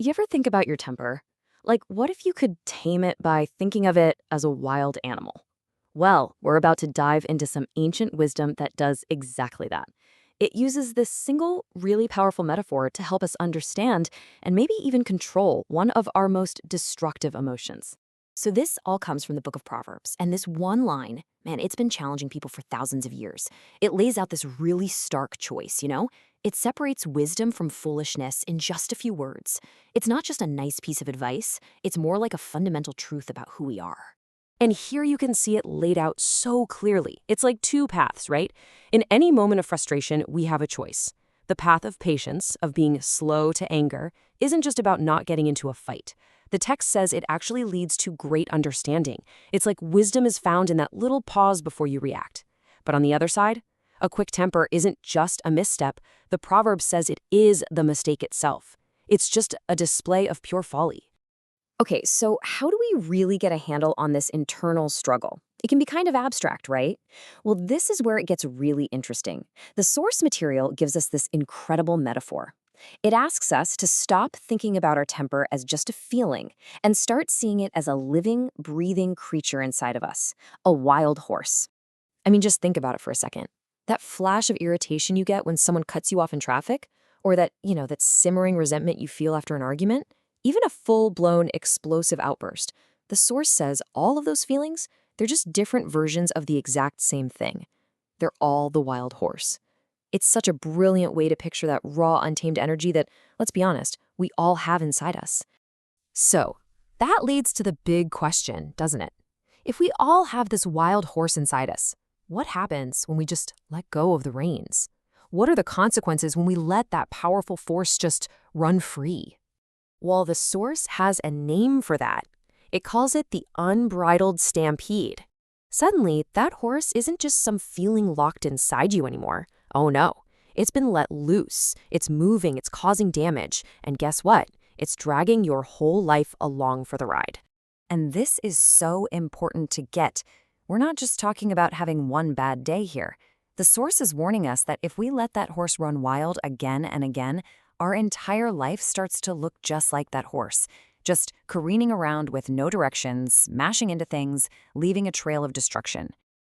You ever think about your temper? Like, what if you could tame it by thinking of it as a wild animal? Well, we're about to dive into some ancient wisdom that does exactly that. It uses this single, really powerful metaphor to help us understand and maybe even control one of our most destructive emotions. So, this all comes from the book of Proverbs. And this one line, man, it's been challenging people for thousands of years. It lays out this really stark choice, you know? It separates wisdom from foolishness in just a few words. It's not just a nice piece of advice, it's more like a fundamental truth about who we are. And here you can see it laid out so clearly. It's like two paths, right? In any moment of frustration, we have a choice. The path of patience, of being slow to anger, isn't just about not getting into a fight. The text says it actually leads to great understanding. It's like wisdom is found in that little pause before you react. But on the other side, a quick temper isn't just a misstep. The proverb says it is the mistake itself. It's just a display of pure folly. Okay, so how do we really get a handle on this internal struggle? It can be kind of abstract, right? Well, this is where it gets really interesting. The source material gives us this incredible metaphor. It asks us to stop thinking about our temper as just a feeling and start seeing it as a living, breathing creature inside of us, a wild horse. I mean, just think about it for a second. That flash of irritation you get when someone cuts you off in traffic, or that simmering resentment you feel after an argument, even a full-blown explosive outburst. The source says all of those feelings, they're just different versions of the exact same thing. They're all the wild horse. It's such a brilliant way to picture that raw, untamed energy that, let's be honest, we all have inside us. So, that leads to the big question, doesn't it? If we all have this wild horse inside us, what happens when we just let go of the reins? What are the consequences when we let that powerful force just run free? Well, the source has a name for that. It calls it the unbridled stampede. Suddenly, that horse isn't just some feeling locked inside you anymore. Oh no, it's been let loose. It's moving, it's causing damage, and guess what? It's dragging your whole life along for the ride. And this is so important to get. We're not just talking about having one bad day here. The source is warning us that if we let that horse run wild again and again, our entire life starts to look just like that horse, just careening around with no directions, smashing into things, leaving a trail of destruction.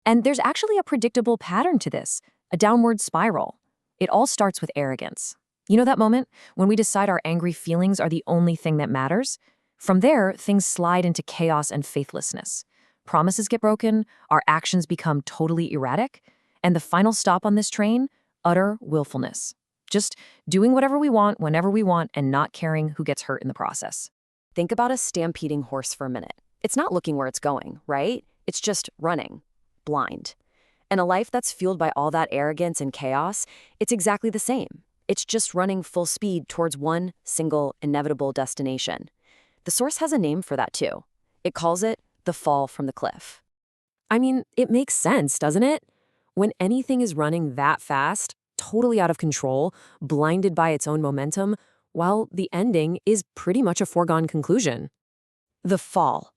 And there's actually a predictable pattern to this, a downward spiral. It all starts with arrogance. You know that moment when we decide our angry feelings are the only thing that matters? From there, things slide into chaos and faithlessness. Promises get broken, our actions become totally erratic, and the final stop on this train, utter willfulness. Just doing whatever we want, whenever we want, and not caring who gets hurt in the process. Think about a stampeding horse for a minute. It's not looking where it's going, right? It's just running, blind. And a life that's fueled by all that arrogance and chaos, it's exactly the same. It's just running full speed towards one single inevitable destination. The source has a name for that too. It calls it the fall from the cliff. I mean, it makes sense, doesn't it? When anything is running that fast, totally out of control, blinded by its own momentum, well, the ending is pretty much a foregone conclusion. The fall.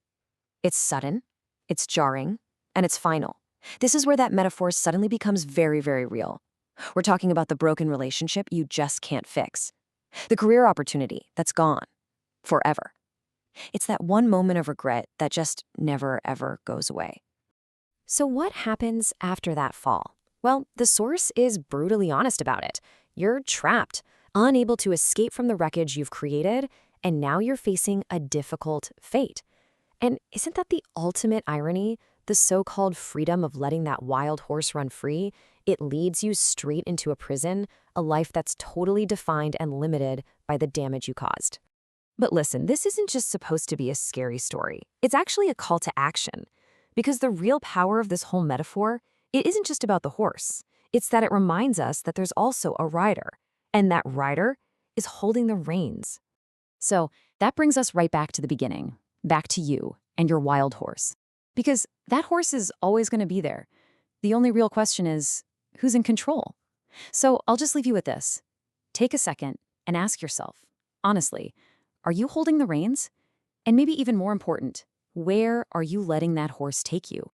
It's sudden, it's jarring, and it's final. This is where that metaphor suddenly becomes very, very real. We're talking about the broken relationship you just can't fix. The career opportunity that's gone. Forever. It's that one moment of regret that just never, ever goes away. So what happens after that fall? Well, the source is brutally honest about it. You're trapped, unable to escape from the wreckage you've created, and now you're facing a difficult fate. And isn't that the ultimate irony? The so-called freedom of letting that wild horse run free, it leads you straight into a prison, a life that's totally defined and limited by the damage you caused. But listen, this isn't just supposed to be a scary story. It's actually a call to action. Because the real power of this whole metaphor, it isn't just about the horse. It's that it reminds us that there's also a rider, and that rider is holding the reins. So that brings us right back to the beginning, back to you and your wild horse. Because that horse is always going to be there. The only real question is, who's in control? So I'll just leave you with this. Take a second and ask yourself, honestly, are you holding the reins? And maybe even more important, where are you letting that horse take you?